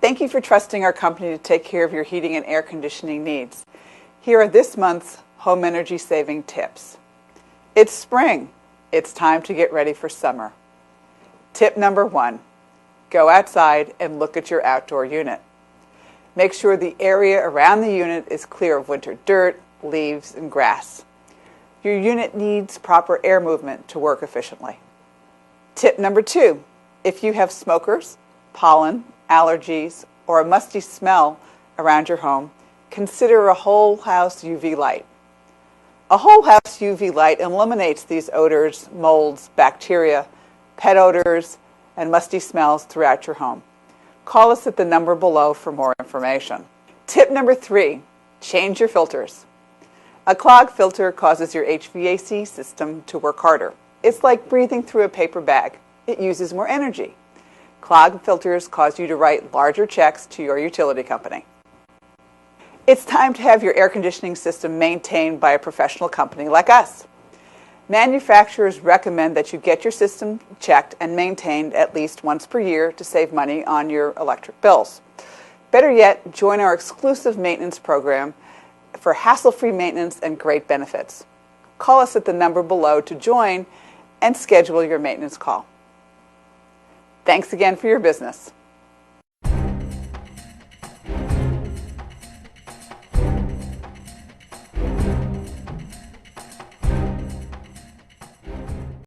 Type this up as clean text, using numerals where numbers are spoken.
Thank you for trusting our company to take care of your heating and air conditioning needs. Here are this month's home energy saving tips. It's spring. It's time to get ready for summer. Tip number 1, go outside and look at your outdoor unit. Make sure the area around the unit is clear of winter dirt, leaves, and grass. Your unit needs proper air movement to work efficiently. Tip number 2, if you have smokers, pollen, allergies, or a musty smell around your home, consider a whole house UV light. A whole house UV light eliminates these odors, molds, bacteria, pet odors, and musty smells throughout your home. Call us at the number below for more information. Tip number 3, change your filters. A clogged filter causes your HVAC system to work harder. It's like breathing through a paper bag. It uses more energy. Clogged filters cause you to write larger checks to your utility company. It's time to have your air conditioning system maintained by a professional company like us. Manufacturers recommend that you get your system checked and maintained at least once per year to save money on your electric bills. Better yet, join our exclusive maintenance program for hassle-free maintenance and great benefits. Call us at the number below to join and schedule your maintenance call. Thanks again for your business.